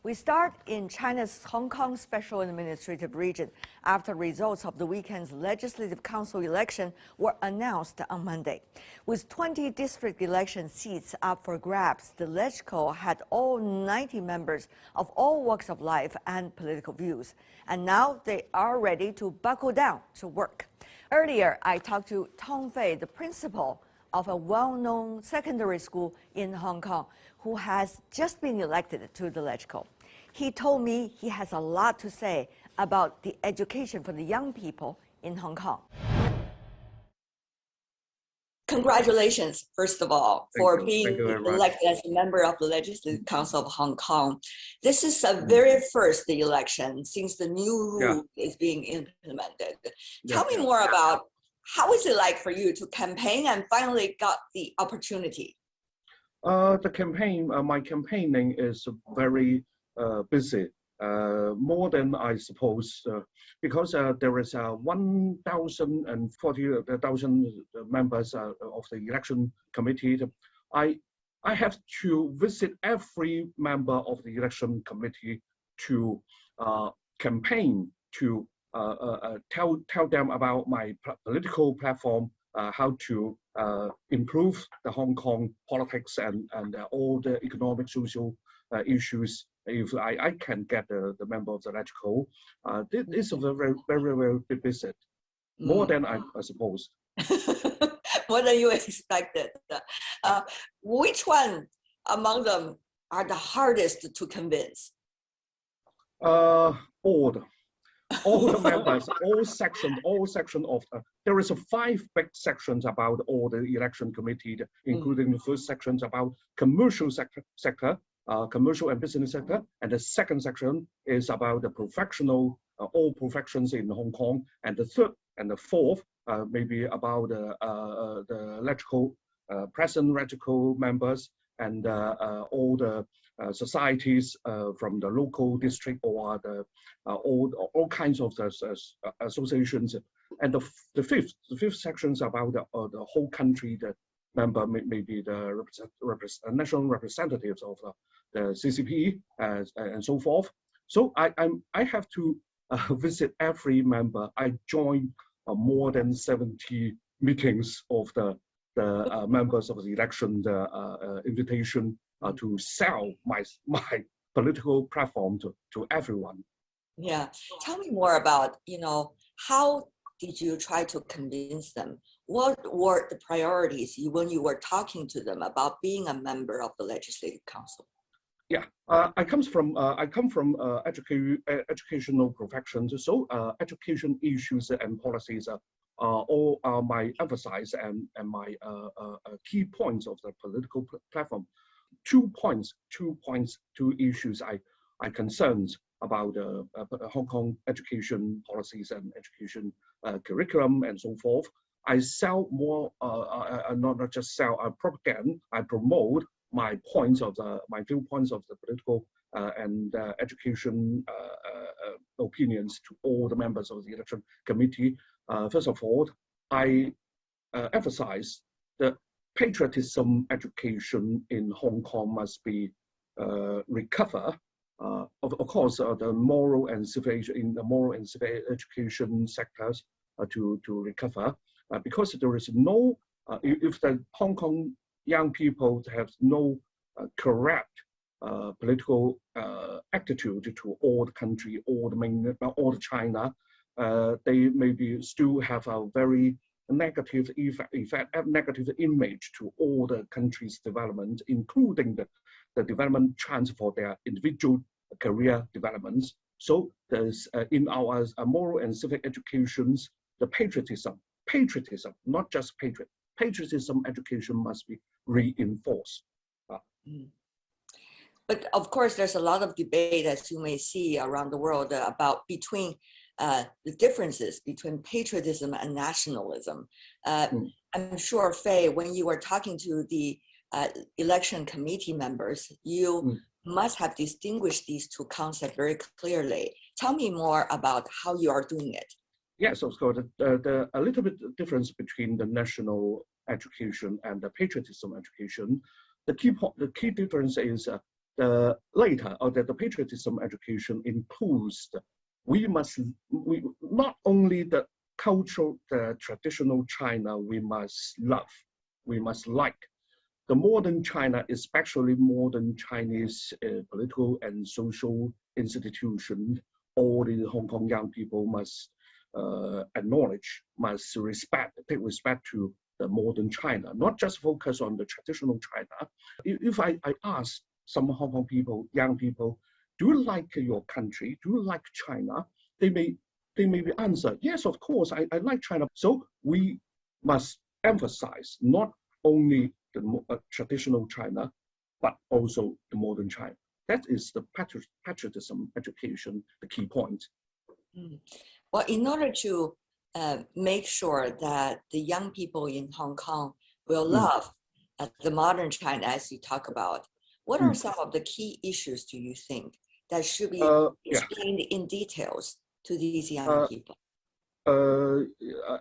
We start in China's Hong Kong Special Administrative Region after results of the weekend's Legislative Council election were announced on Monday. With 20 district election seats up for grabs, the LegCo had all 90 members of all walks of life and political views. And now they are ready to buckle down to work. Earlier, I talked to Tang Fei, the principal of a well-known secondary school in Hong Kong, who has just been elected to the LegCo. He told me he has a lot to say about the education for the young people in Hong Kong. Congratulations, first of all, for being elected as a member of the Legislative Council of Hong Kong. This is the very first election since the new rule is being implemented. Tell me more about how is it like for you to campaign and finally got the opportunity? The campaign, my campaigning is very busy, more than I suppose, because there is 1,040,000 members of the election committee. I have to visit every member of the election committee to campaign, to tell them about my political platform, how to improve the Hong Kong politics and all the economic, social issues. If I can get the member of the LegCo, this is a very big visit, more than I suppose. More than you expected. Which one among them are the hardest to convince? All the members, all section of there is 5 big sections about all the election committee, including the first sections about commercial sector, commercial and business sector, and the second section is about the professional, all professions in Hong Kong, and the third and the fourth maybe about the LegCo, present LegCo members, and all the societies from the local district or the all kinds of associations, and the fifth section is about the whole country. The member may be the national representatives of the CCP and so forth. So I have to visit every member. I join more than 70 meetings of the members of the election invitation to sell my political platform to everyone. Yeah, tell me more about, how did you try to convince them? What were the priorities when you were talking to them about being a member of the Legislative Council? Yeah, I come from educational professions, so education issues and policies are all my emphasis and my key points of the political platform. 2 issues I concerns about Hong Kong education policies and education curriculum and so forth. I sell more, not just sell, I propaganda, I promote my viewpoints of the political and education opinions to all the members of the election committee. First of all, I emphasize the patriotism education in Hong Kong must be recover. Of course, the moral and civic in the moral and civic education sectors to recover, because there is no if the Hong Kong young people have no correct political attitude to all the country, all the China, they maybe still have a very negative negative image to all the country's development, including the development chance for their individual career developments. So there's in our moral and civic educations, the patriotism, not just patriotism education must be reinforced. But of course, there's a lot of debate, as you may see around the world, about between the differences between patriotism and nationalism. I'm sure, Fei, when you were talking to the election committee members, you must have distinguished these 2 concepts very clearly. Tell me more about how you are doing it. Yes, of course. A little bit difference between the national education and the patriotism education. The key difference is the patriotism education includes we not only the cultural, the traditional China we must love, we must like. The modern China, especially modern Chinese political and social institutions, all the Hong Kong young people must acknowledge, must take respect to the modern China, not just focus on the traditional China. If I ask some Hong Kong people, young people, do you like your country? Do you like China? They may be answer, yes, of course, I like China. So we must emphasize not only the traditional China, but also the modern China. That is the patriotism education, the key point. Well, in order to make sure that the young people in Hong Kong will love the modern China, as you talk about, what are some of the key issues, do you think, that should be explained in details to these young people?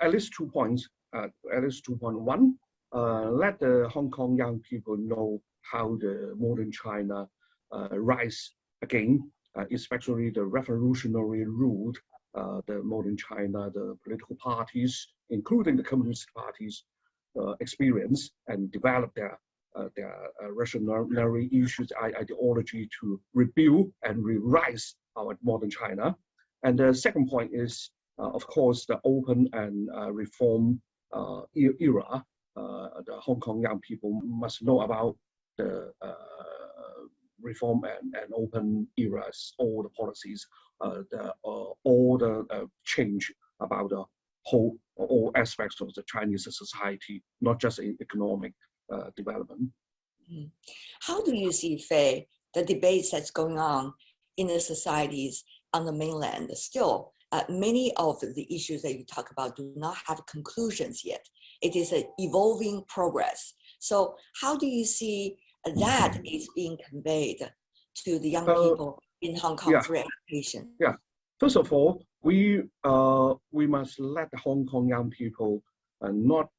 At least 2 points. At least 2.1. Let the Hong Kong young people know how the modern China rise again, especially the revolutionary route, the modern China, the political parties, including the communist parties, experience and develop their revolutionary issues, ideology to rebuild and re-rise our modern China. And the second point is, of course, the open and reform era. The Hong Kong young people must know about the reform and open eras, all the policies, all the change about the whole, all aspects of the Chinese society, not just in economic development. How do you see, Fei, the debates that's going on in the societies on the mainland? Still, many of the issues that you talk about do not have conclusions yet. It is an evolving progress. So how do you see that is being conveyed to the young people in Hong Kong through education? Yeah. First of all, we must let the Hong Kong young people not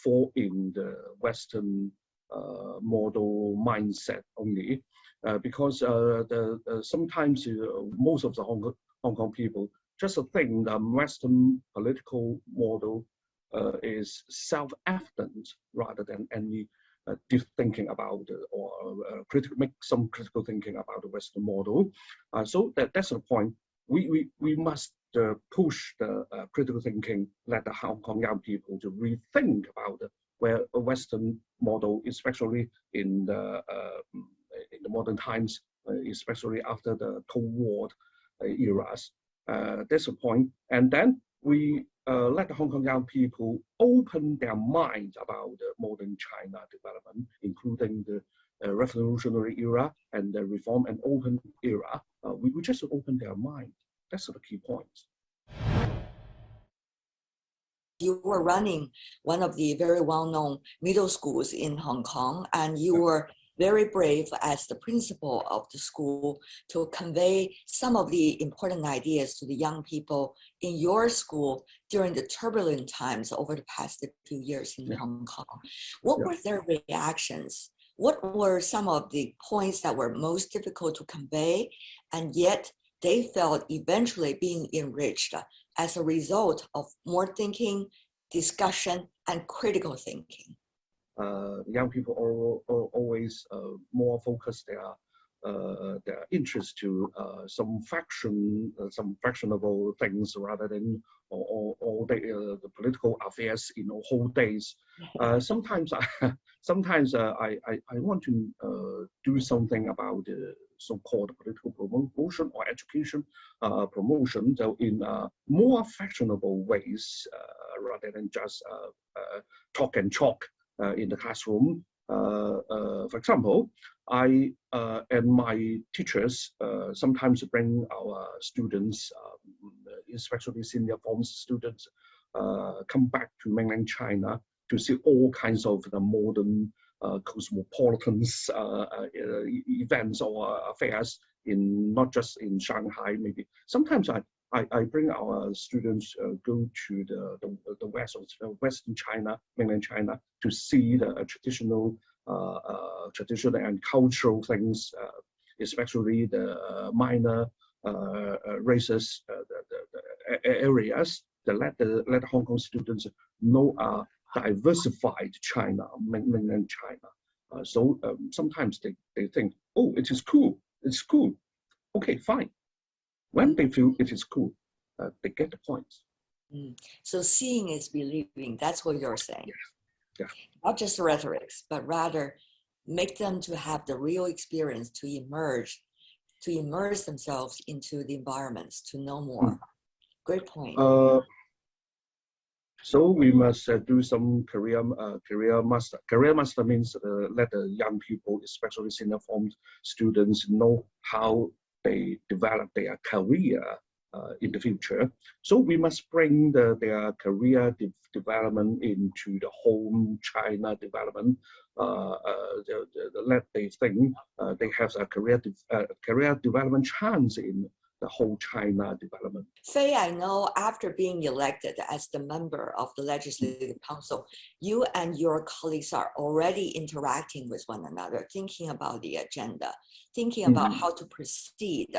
fall in the Western model mindset only, because sometimes most of the Hong Kong people just think the Western political model is self-evident rather than any deep thinking about make some critical thinking about the Western model. So that's the point. We must push the critical thinking, let the Hong Kong young people to rethink about where a Western model, especially in the modern times, especially after the Cold War eras. That's the point. And then we let the Hong Kong young people open their minds about the modern China development, including the revolutionary era and the reform and open era. We just open their mind. That's the key point. You were running one of the very well-known middle schools in Hong Kong, and you were very brave as the principal of the school to convey some of the important ideas to the young people in your school during the turbulent times over the past few years in Hong Kong. What were their reactions? What were some of the points that were most difficult to convey, and yet they felt eventually being enriched as a result of more thinking, discussion, and critical thinking? Young people always more focus their interest to some fashionable things rather than all the political affairs in whole days. Sometimes I want to do something about the so-called political promotion or education promotion, so in more fashionable ways rather than just talk and chalk in the classroom. For example, I and my teachers sometimes bring our students, especially senior form students, come back to mainland China to see all kinds of the modern cosmopolitan events or affairs in not just in Shanghai. Maybe sometimes I bring our students go to the west of Western China, mainland China, to see the traditional traditional and cultural things, especially the minor races, the areas that let Hong Kong students know diversified China, mainland China. So sometimes they think, oh, it is cool, it's cool. Okay, fine. When they feel it is cool, they get the points. So seeing is believing, that's what you're saying. Yeah. Not just rhetorics, but rather make them to have the real experience, to immerse themselves into the environments, to know more. Great point. So we must do some career master. Career master means let the young people, especially senior form students, know how they develop their career in the future. So we must bring their career development into the home China development. Let they think they have a career development chance in the whole China development. Fei, I know after being elected as the member of the Legislative Council, you and your colleagues are already interacting with one another, thinking about the agenda, thinking about how to proceed,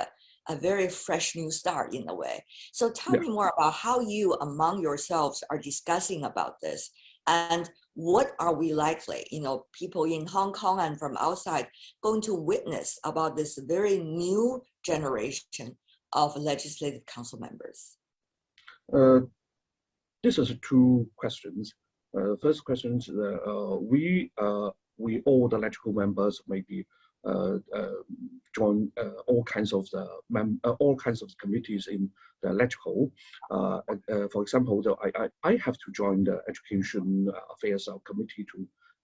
a very fresh new start in a way. So tell me more about how you among yourselves are discussing about this, and what are we likely, people in Hong Kong and from outside going to witness about this very new generation of Legislative Council members? This is two questions. First question is we all the LegCo members maybe join all kinds of committees in the LegCo. For example, I have to join the Education Affairs Committee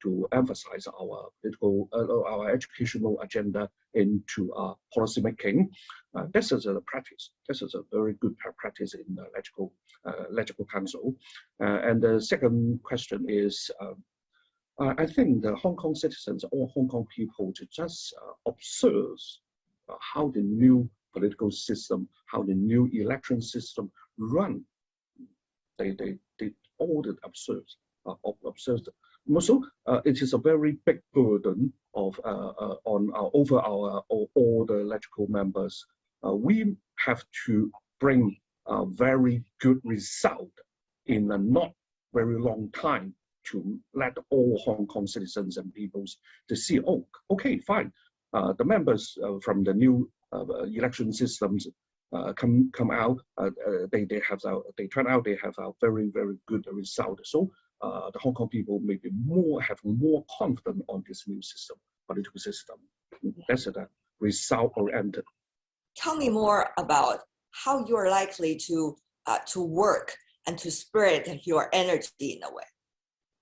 to emphasize our our educational agenda into policy making. This is a practice. This is a very good practice in the LegCo Council. And the second question is, I think the Hong Kong citizens or Hong Kong people to just observe how the new political system, how the new election system run. They all observe. Also, it is a very big burden of over all the LegCo members. We have to bring a very good result in a not very long time to let all Hong Kong citizens and peoples to see, oh, okay, fine. The members from the new election systems come out. They turn out they have a very good result. So the Hong Kong people may be have more confidence on this new system, political system. That's it. Result oriented. Tell me more about how you're likely to work and to spread your energy in a way.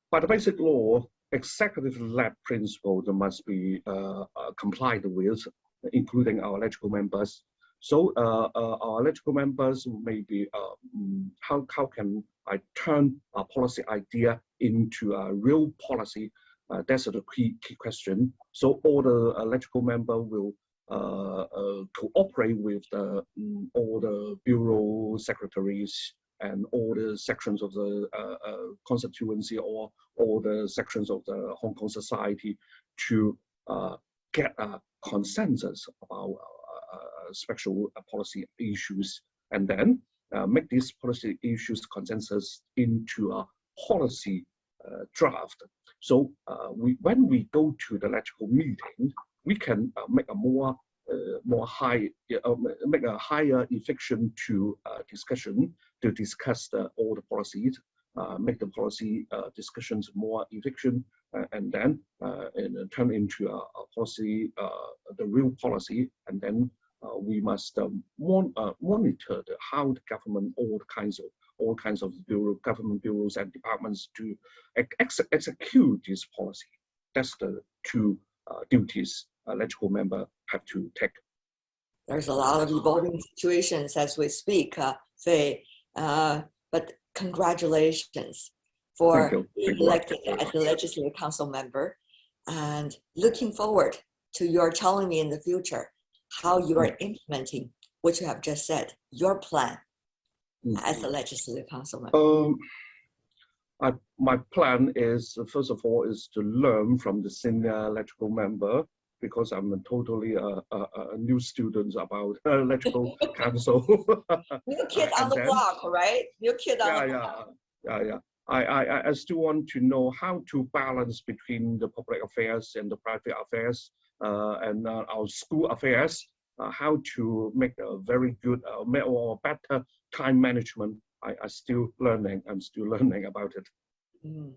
By the basic law, executive-led principles must be complied with, including our LegCo members. So our LegCo members may be, how can I turn a policy idea into a real policy? That's the key question. So all the LegCo members will cooperate with all the bureau secretaries and all the sections of the constituency or all the sections of the Hong Kong society to get a consensus about special policy issues, and then make these policy issues consensus into a policy draft. So when we go to the LegCo meeting, we can make a make a higher efficient discussion to discuss all the policies, make the policy discussions more efficient, and then turn into a policy, the real policy, and then we must monitor how the government, all kinds of government bureaus and departments to execute this policy. That's the two duties LegCo member have to take. There's a lot of evolving situations as we speak, Fei, but congratulations for being elected as the Legislative Council member, and looking forward to your telling me in the future how you are implementing what you have just said, your plan as the Legislative Council member. My plan is, first of all, is to learn from the senior electrical member, because I'm totally a new student about electrical council. New kid on the block, right? New kid on the block. Yeah. I still want to know how to balance between the public affairs and the private affairs, and our school affairs, how to make a very good or better time management. I'm still learning about it. Mm.